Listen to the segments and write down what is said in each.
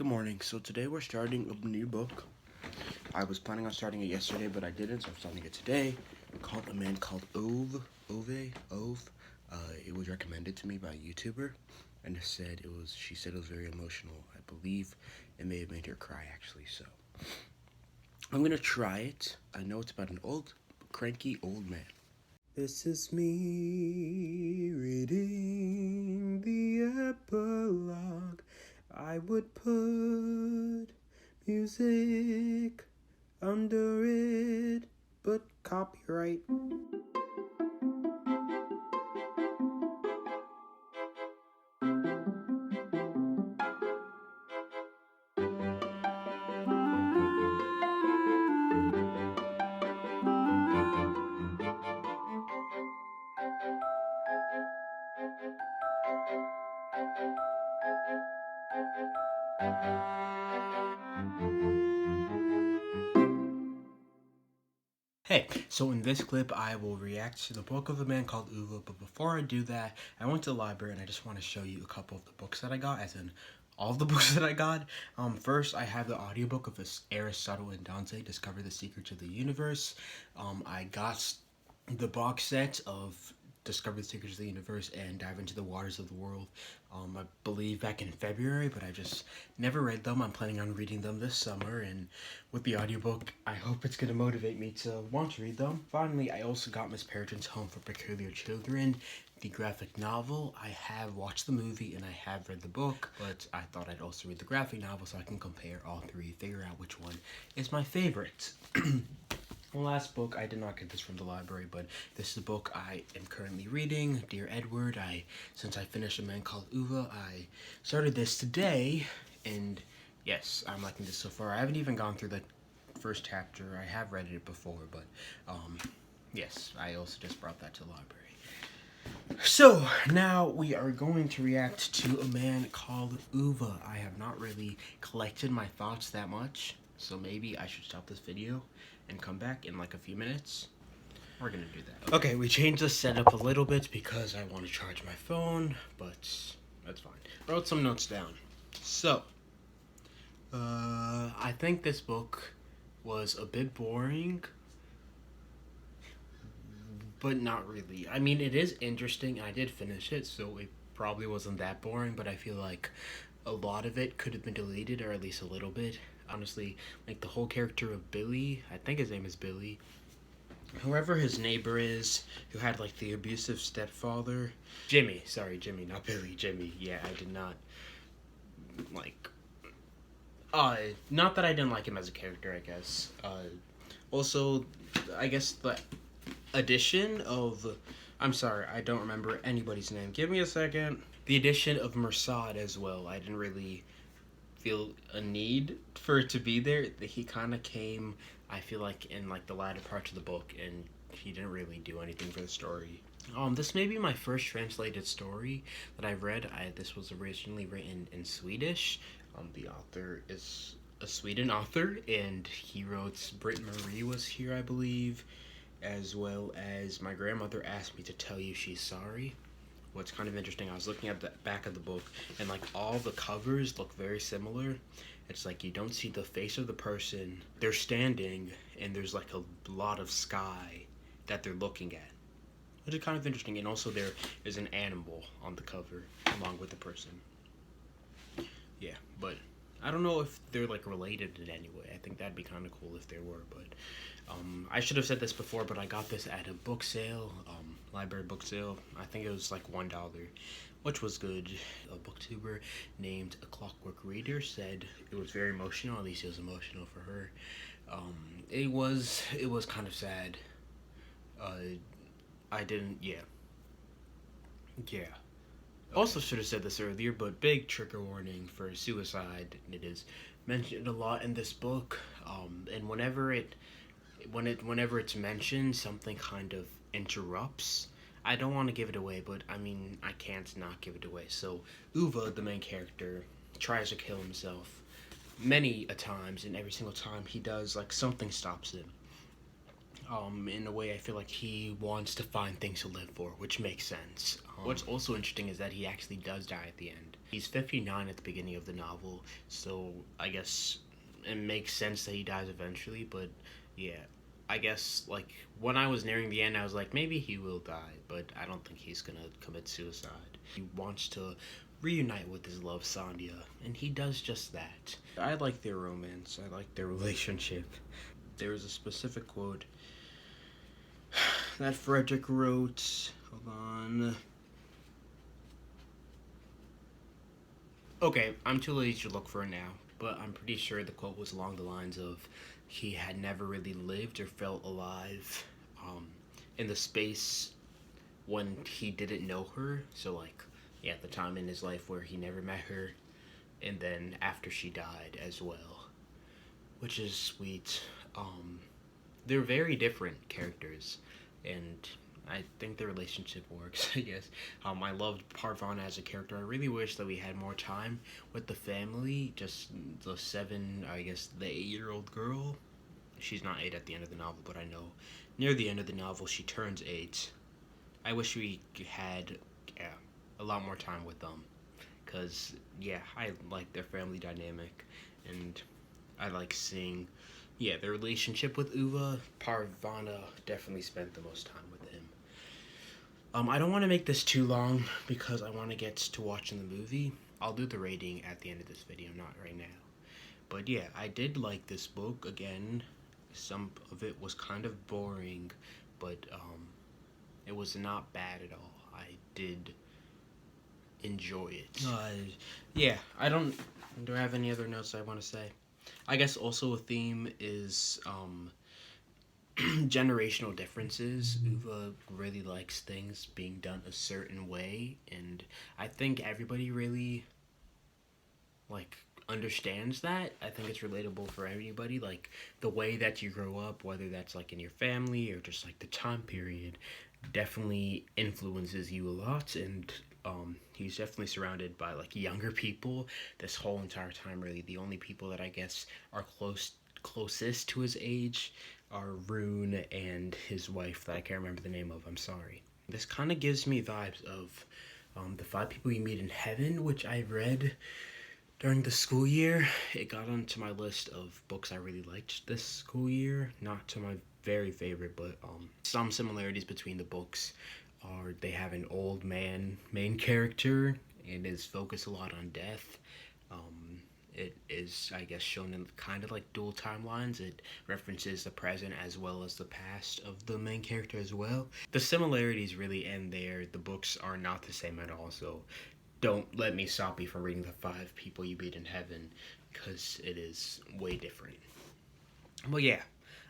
Good morning. So today we're starting a new book. I was planning on starting it yesterday, but I didn't, so I'm starting it today. Called A Man Called Ove. It was recommended to me by a YouTuber, and she said it was very emotional. I believe it may have made her cry, actually, so I'm gonna try it. I know it's about an cranky old man. This is me reading the epilogue. I would put music under it, but copyright. Hey, so in this clip, I will react to the book of A Man Called Ove, but before I do that, I went to the library and I just want to show you a couple of the books that I got, as in all of the books that I got. First, I have the audiobook of Aristotle and Dante, Discover the Secrets of the Universe. I got the box set of Discover the Secrets of the Universe and Dive into the Waters of the World, I believe back in February, but I just never read them. I'm planning on reading them this summer, and with the audiobook, I hope it's going to motivate me to want to read them. Finally, I also got Miss Peregrine's Home for Peculiar Children, the graphic novel. I have watched the movie and I have read the book, but I thought I'd also read the graphic novel so I can compare all three, figure out which one is my favorite. The last book, I did not get this from the library, but this is the book I am currently reading, Dear Edward. Since I finished A Man Called Ove, I started this today, and yes, I'm liking this so far. I haven't even gone through the first chapter. I have read it before, but yes, I also just brought that to the library. So, now we are going to react to A Man Called Ove. I have not really collected my thoughts that much, so maybe I should stop this video and come back in like a few minutes. We're gonna do that. Okay, we changed the setup a little bit because I want to charge my phone, but that's fine. I wrote some notes down. So, I think this book was a bit boring, but not really. I mean, it is interesting. I did finish it, so it probably wasn't that boring, but I feel like a lot of it could have been deleted, or at least a little bit. Honestly, like the whole character of Billy, I think his name is Billy, whoever his neighbor is, who had like the abusive stepfather, Jimmy, not Billy, Jimmy. Yeah, I did not like, not that I didn't like him as a character, I guess. Also, I guess the addition of, I'm sorry, I don't remember anybody's name. Give me a second. The addition of Mersad as well. I didn't really feel a need for it to be there. He kind of came, I feel like, in like the latter parts of the book, and he didn't really do anything for the story. This may be my first translated story that I've read. This was originally written in Swedish. The author is a Sweden author, and he wrote, Britt Marie was here, I believe, as well as My Grandmother Asked Me to Tell You She's Sorry. What's kind of interesting, I was looking at the back of the book, and like all the covers look very similar. It's like you don't see the face of the person. They're standing, and there's like a lot of sky that they're looking at, which is kind of interesting. And also there is an animal on the cover along with the person. Yeah, but I don't know if they're like related in any way. I think that'd be kind of cool if there were, but I should have said this before, but I got this at a book sale, library book sale. I think it was like $1, which was good. A booktuber named A Clockwork Reader said it was very emotional. At least it was emotional for her. It was kind of sad. I didn't, yeah. Also should have said this earlier, but big trigger warning for suicide. It is mentioned a lot in this book, and whenever it's mentioned, something kind of interrupts. I don't want to give it away, but I mean, I can't not give it away. So, Ove, the main character, tries to kill himself many a times, and every single time he does, like, something stops him. In a way, I feel like he wants to find things to live for, which makes sense. What's also interesting is that he actually does die at the end. He's 59 at the beginning of the novel, so I guess it makes sense that he dies eventually, but yeah. I guess, like, when I was nearing the end, I was like, maybe he will die, but I don't think he's gonna commit suicide. He wants to reunite with his love, Sandhya, and he does just that. I like their romance, I like their relationship. There was a specific quote that Frederick wrote. Hold on. Okay, I'm too lazy to look for it now, but I'm pretty sure the quote was along the lines of he had never really lived or felt alive in the space when he didn't know her. So, like, yeah, the time in his life where he never met her, and then after she died as well, which is sweet. They're very different characters, and I think the relationship works. I guess. I loved Parvana as a character. I really wish that we had more time with the family. Just the I guess the 8-year-old girl. She's not 8 at the end of the novel, but I know near the end of the novel she turns 8. I wish we had, yeah, a lot more time with them, cause yeah, I like their family dynamic, and I like seeing, yeah, their relationship with Uva. Parvana definitely spent the most time with him. I don't want to make this too long because I want to get to watching the movie. I'll do the rating at the end of this video, not right now. But yeah, I did like this book. Again, some of it was kind of boring, but it was not bad at all. I did enjoy it. Yeah, I don't. Do I have any other notes I want to say? I guess also a theme is generational differences. Uva really likes things being done a certain way, and I think everybody really like understands that. I think it's relatable for everybody. Like the way that you grow up, whether that's like in your family or just like the time period, definitely influences you a lot. And he's definitely surrounded by like younger people this whole entire time. Really, the only people that I guess are closest to his age are Rune and his wife that I can't remember the name of. I'm sorry. This kind of gives me vibes of the 5 People You Meet in Heaven, which I read during the school year. It got onto my list of books I really liked this school year. Not to my very favorite, but some similarities between the books are they have an old man main character and is focused a lot on death. It is, I guess, shown in kind of like dual timelines. It references the present as well as the past of the main character as well. The similarities really end there. The books are not the same at all, so don't let me stop you from reading the 5 People You Meet in Heaven, because it is way different. Well, yeah,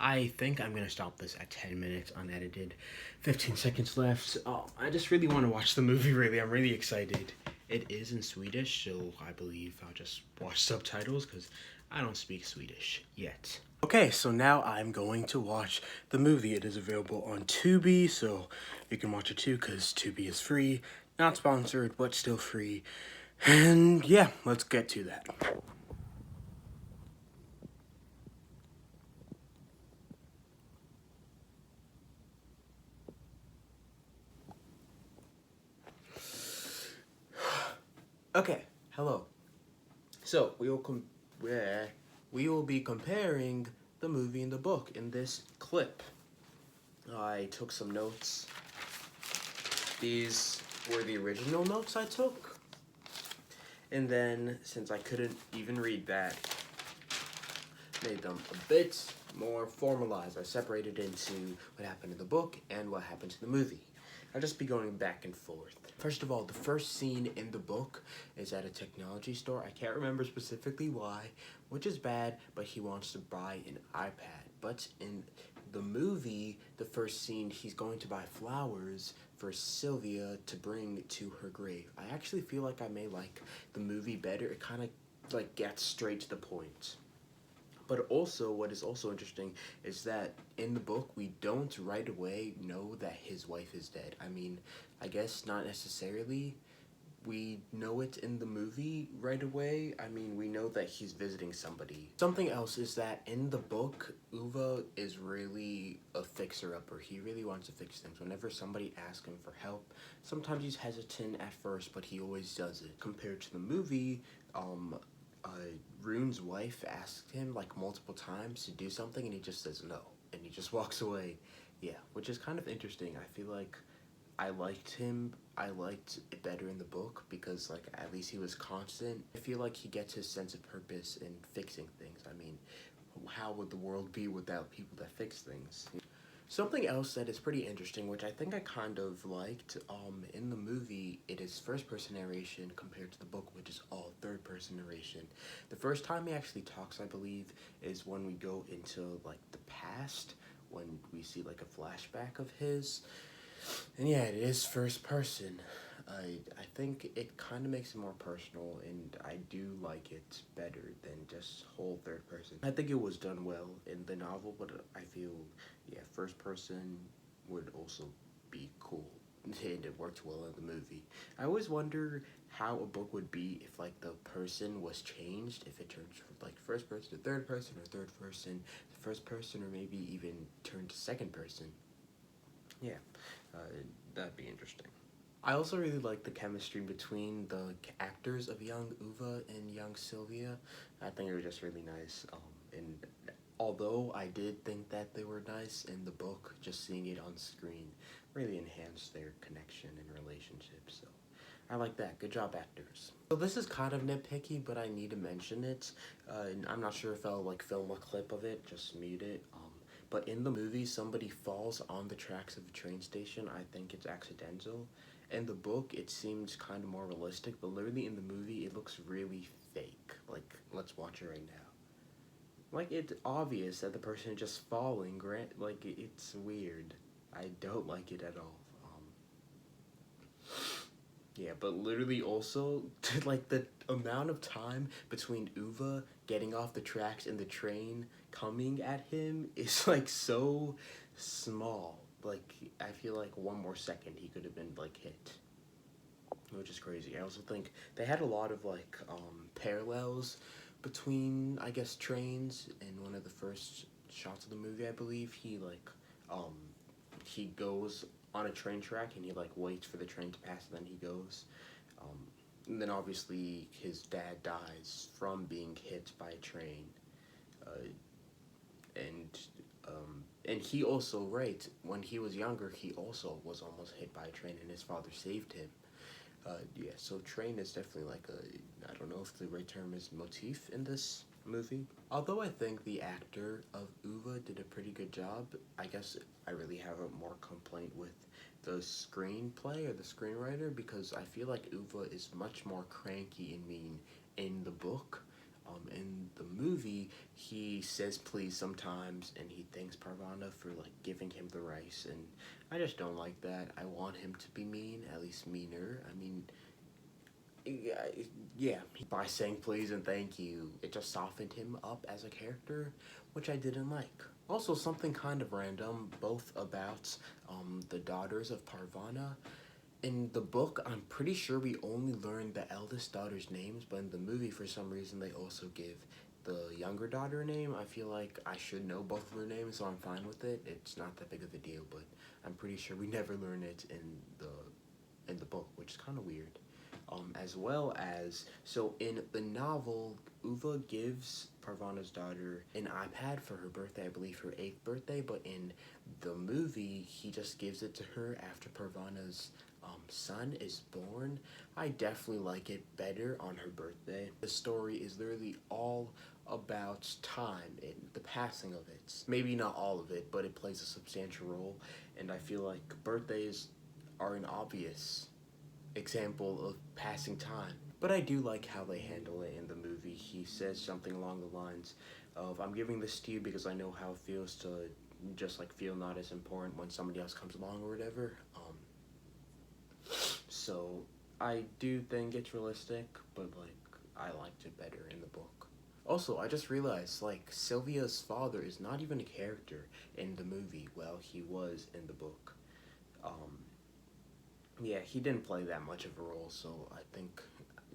I think I'm going to stop this at 10 minutes unedited. 15 seconds left. Oh, I just really want to watch the movie, really. I'm really excited. It is in Swedish, so I believe I'll just watch subtitles, because I don't speak Swedish yet. Okay, so now I'm going to watch the movie. It is available on Tubi, so you can watch it too, because Tubi is free. Not sponsored, but still free. And yeah, let's get to that. Okay, hello. So we will be comparing the movie and the book in this clip. I took some notes. These were the original notes I took. And then, since I couldn't even read that, made them a bit more formalized. I separated into what happened in the book and what happened in the movie. I'll just be going back and forth. First of all, the first scene in the book is at a technology store. I can't remember specifically why, which is bad, but he wants to buy an iPad. But in the movie, the first scene, he's going to buy flowers for Sylvia to bring to her grave. I actually feel like I may like the movie better. It kind of like gets straight to the point. But also, what is also interesting is that in the book, we don't right away know that his wife is dead. I mean, I guess not necessarily, we know it in the movie right away. I mean, we know that he's visiting somebody. Something else is that in the book, Uwe is really a fixer-upper. He really wants to fix things. Whenever somebody asks him for help, sometimes he's hesitant at first, but he always does it. Compared to the movie, uh, Rune's wife asked him like multiple times to do something, and he just says no, and he just walks away. Yeah, which is kind of interesting. I feel like I liked him. I liked it better in the book because, like, at least he was constant. I feel like he gets his sense of purpose in fixing things. I mean, how would the world be without people that fix things? Something else that is pretty interesting, which I think I kind of liked, in the movie, it is first-person narration compared to the book, which is all third-person narration. The first time he actually talks, I believe, is when we go into, like, the past, when we see, like, a flashback of his. And yeah, it is first person. I think it kind of makes it more personal, and I do like it better than just whole third person. I think it was done well in the novel, but I feel, yeah, first person would also be cool, and it worked well in the movie. I always wonder how a book would be if, like, the person was changed, if it turned from, like, first person to third person, or third person to first person, or maybe even turned to second person. Yeah, uh, that'd be interesting. I also really like the chemistry between the actors of young Uwe and young Sylvia. I think it was just really nice. And although I did think that they were nice in the book, just seeing it on screen really enhanced their connection and relationship. So I like that. Good job, actors. So this is kind of nitpicky, but I need to mention it. And I'm not sure if I'll like film a clip of it. Just mute it. But in the movie, somebody falls on the tracks of a train station. I think it's accidental. In the book, it seems kind of more realistic, but literally in the movie, it looks really fake. Like, let's watch it right now. Like, it's obvious that the person is just falling. Like, it's weird. I don't like it at all. Yeah, but literally also, like, the amount of time between Uwe getting off the tracks and the train coming at him is, like, so small. Like, I feel like one more second he could have been, like, hit. Which is crazy. I also think they had a lot of, like, parallels between, I guess, trains. In one of the first shots of the movie, I believe, um, he goes on a train track and he, like, waits for the train to pass and then he goes. Um, and then obviously his dad dies from being hit by a train. Uh, and, and he also, right, when he was younger, he also was almost hit by a train and his father saved him. Yeah, so train is definitely like I don't know if the right term is motif in this movie. Although I think the actor of Uwe did a pretty good job, I guess I really have a more complaint with the screenplay or the screenwriter because I feel like Uwe is much more cranky and mean in the book. In the movie, he says please sometimes, and he thanks Parvana for, like, giving him the rice, and I just don't like that. I want him to be mean, at least meaner. I mean, yeah, by saying please and thank you, it just softened him up as a character, which I didn't like. Also, something kind of random, both about the daughters of Parvana. In the book, I'm pretty sure we only learn the eldest daughter's names, but in the movie, for some reason, they also give the younger daughter a name. I feel like I should know both of their names, so I'm fine with it. It's not that big of a deal, but I'm pretty sure we never learn it in the book, which is kind of weird. As well as, so in the novel, Uwe gives Parvana's daughter an iPad for her birthday, I believe her 8th birthday, but in the movie, he just gives it to her after Parvana's son is born. I definitely like it better on her birthday. The story is literally all about time and the passing of it. Maybe not all of it, but it plays a substantial role, and I feel like birthdays are an obvious example of passing time. But I do like how they handle it in the movie. He says something along the lines of, I'm giving this to you because I know how it feels to just, like, feel not as important when somebody else comes along or whatever. So I do think it's realistic, but, like, I liked it better in the book. Also, I just realized, like, Sylvia's father is not even a character in the movie. Well, he was in the book. Yeah, he didn't play that much of a role, so I think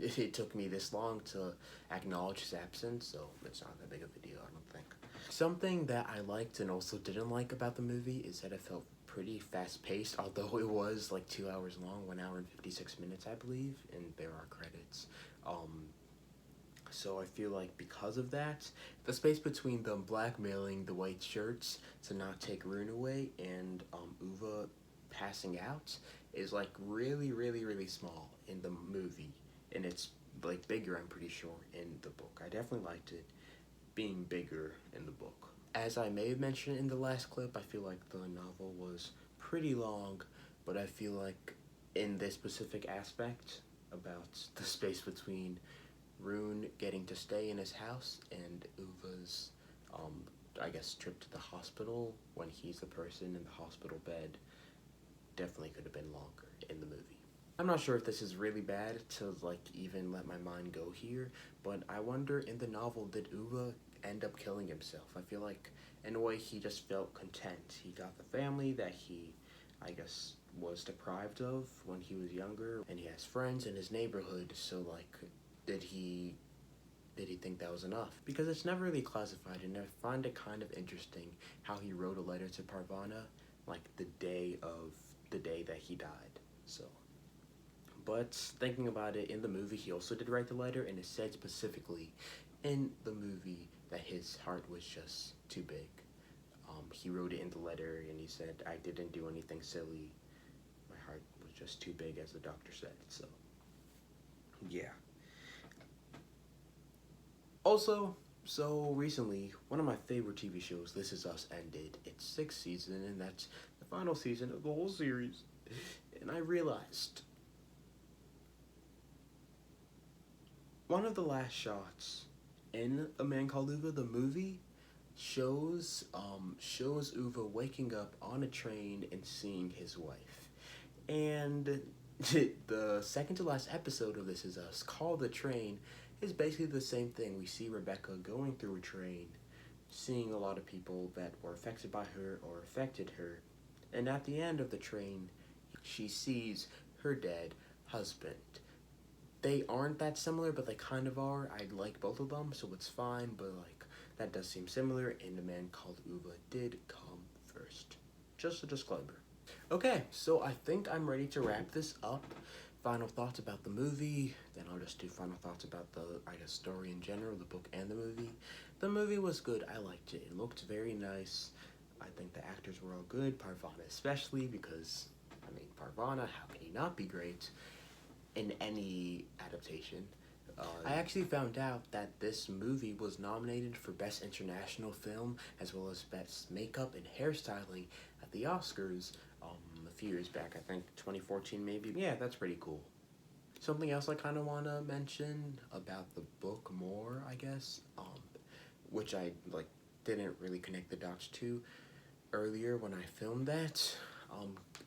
it took me this long to acknowledge his absence, so it's not that big of a deal, I don't think. Something that I liked and also didn't like about the movie is that it felt pretty fast-paced, although it was like 2 hours long, 1 hour and 56 minutes, I believe, and there are credits. So I feel like because of that, the space between them blackmailing the white shirts to not take Rune away and Uva passing out is like really, really, really small in the movie, and it's like bigger, I'm pretty sure, in the book. I definitely liked it being bigger in the book. As I may have mentioned in the last clip, I feel like the novel was pretty long, but I feel like in this specific aspect about the space between Rune getting to stay in his house and Uva's, I guess, trip to the hospital when he's the person in the hospital bed definitely could have been longer in the movie. I'm not sure if this is really bad to like even let my mind go here, but I wonder in the novel, did Uva end up killing himself? I feel like in a way he just felt content. He got the family that he, I guess, was deprived of when he was younger, and he has friends in his neighborhood, so like did he think that was enough? Because it's never really classified, and I find it kind of interesting how he wrote a letter to Parvana like the day that he died. So, but thinking about it, in the movie he also did write the letter, and it said specifically in the movie that his heart was just too big. He wrote it in the letter, and he said, "I didn't do anything silly. My heart was just too big," as the doctor said. So, yeah. Also, so recently, one of my favorite TV shows, This Is Us, ended its 6th season, and that's the final season of the whole series. And I realized one of the last shots in A Man Called Uva, the movie, shows Uva waking up on a train and seeing his wife. And the second to last episode of This Is Us, called The Train, is basically the same thing. We see Rebecca going through a train, seeing a lot of people that were affected by her or affected her, and at the end of the train, she sees her dead husband. They aren't that similar, but they kind of are. I like both of them, so it's fine, but like that does seem similar, and A Man Called Uva did come first. Just a disclaimer. Okay, so I think I'm ready to wrap this up. Final thoughts about the movie, then I'll just do final thoughts about the, I guess, story in general, the book and the movie. The movie was good. I liked it. It looked very nice. I think the actors were all good, Parvana especially, because, I mean, Parvana, how can he not be great in any adaptation? I actually found out that this movie was nominated for Best International Film as well as Best Makeup and Hairstyling at the Oscars a few years back, I think 2014 maybe. Yeah, that's pretty cool. Something else I kind of want to mention about the book more, I guess, which I like didn't really connect the dots to earlier when I filmed that.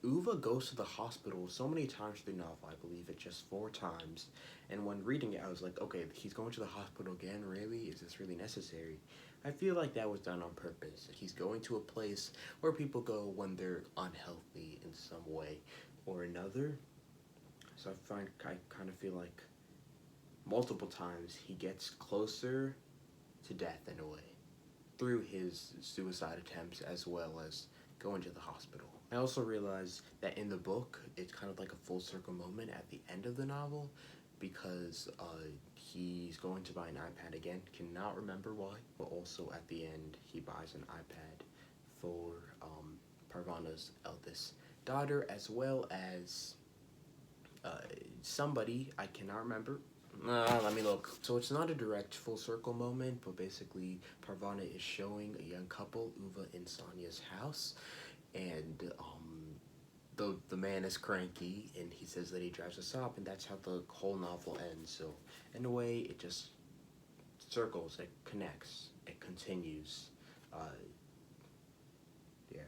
Uva goes to the hospital so many times through the novel. I believe it just 4 times. And when reading it, I was like, okay, he's going to the hospital again, really? Is this really necessary? I feel like that was done on purpose. He's going to a place where people go when they're unhealthy in some way or another. So I kind of feel like multiple times he gets closer to death in a way through his suicide attempts as well as going to the hospital. I also realized that in the book, it's kind of like a full circle moment at the end of the novel because he's going to buy an iPad again, cannot remember why, but also at the end, he buys an iPad for Parvana's eldest daughter as well as somebody, I cannot remember. Let me look. So it's not a direct full circle moment, but basically Parvana is showing a young couple, Uva and Sonya's house, and the man is cranky, and he says that he drives us up, and that's how the whole novel ends. So in a way, it just circles, it connects, it continues. Yeah.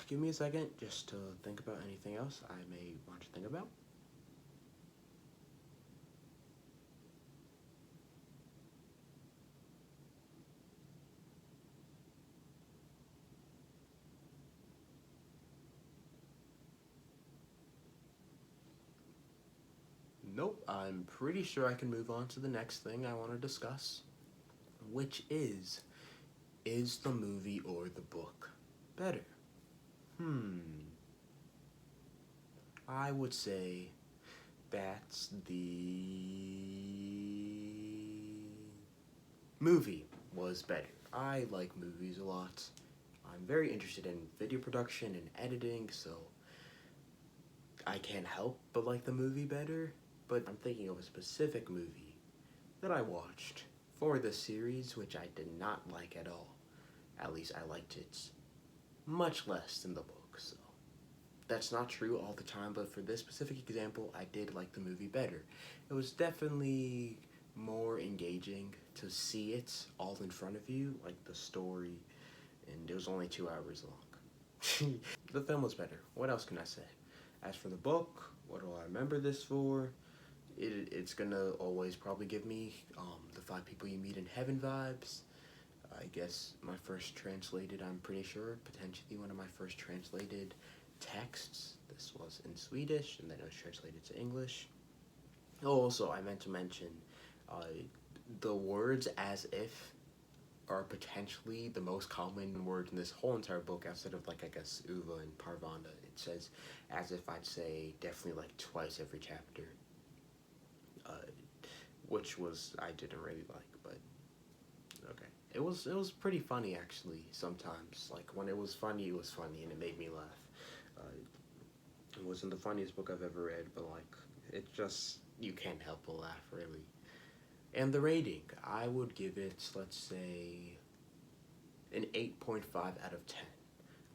Give me a second just to think about anything else I may want to think about. I'm pretty sure I can move on to the next thing I want to discuss, which is the movie or the book better? I would say that's the movie was better. I like movies a lot. I'm very interested in video production and editing, so I can't help but like the movie better. But I'm thinking of a specific movie that I watched for the series, which I did not like at all. At least I liked it much less than the book, so that's not true all the time, but for this specific example, I did like the movie better. It was definitely more engaging to see it all in front of you, like the story, and it was only 2 hours long. The film was better. What else can I say? As for the book, what do I remember this for? It's gonna always probably give me the 5 People You Meet in Heaven vibes. I guess my first translated, I'm pretty sure, potentially one of my first translated texts. This was in Swedish, and then it was translated to English. Oh, also, I meant to mention, the words "as if" are potentially the most common word in this whole entire book, outside of, like, I guess, Uva and Parvanda. It says "as if," I'd say, definitely, like, twice every chapter. Which I didn't really like, but okay. It was pretty funny, actually, sometimes. Like, when it was funny, and it made me laugh. It wasn't the funniest book I've ever read, but, like, it just, you can't help but laugh, really. And the rating, I would give it, let's say, an 8.5 out of 10.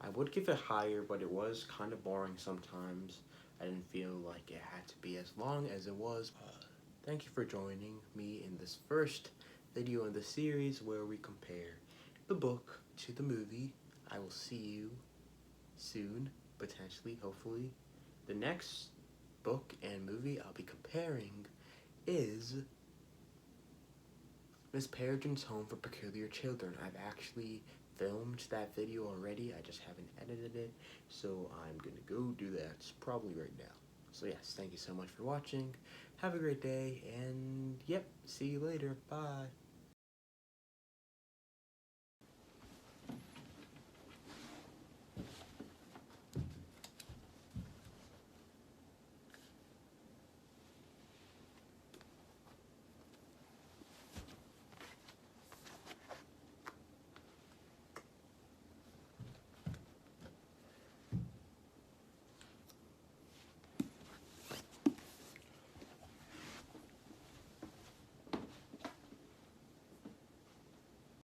I would give it higher, but it was kind of boring sometimes. I didn't feel like it had to be as long as it was. Thank you for joining me in this first video in the series where we compare the book to the movie. I will see you soon, potentially, hopefully. The next book and movie I'll be comparing is Miss Peregrine's Home for Peculiar Children. I've actually filmed that video already, I just haven't edited it, so I'm gonna go do that probably right now. So yes, thank you so much for watching, have a great day, and yep, see you later, bye.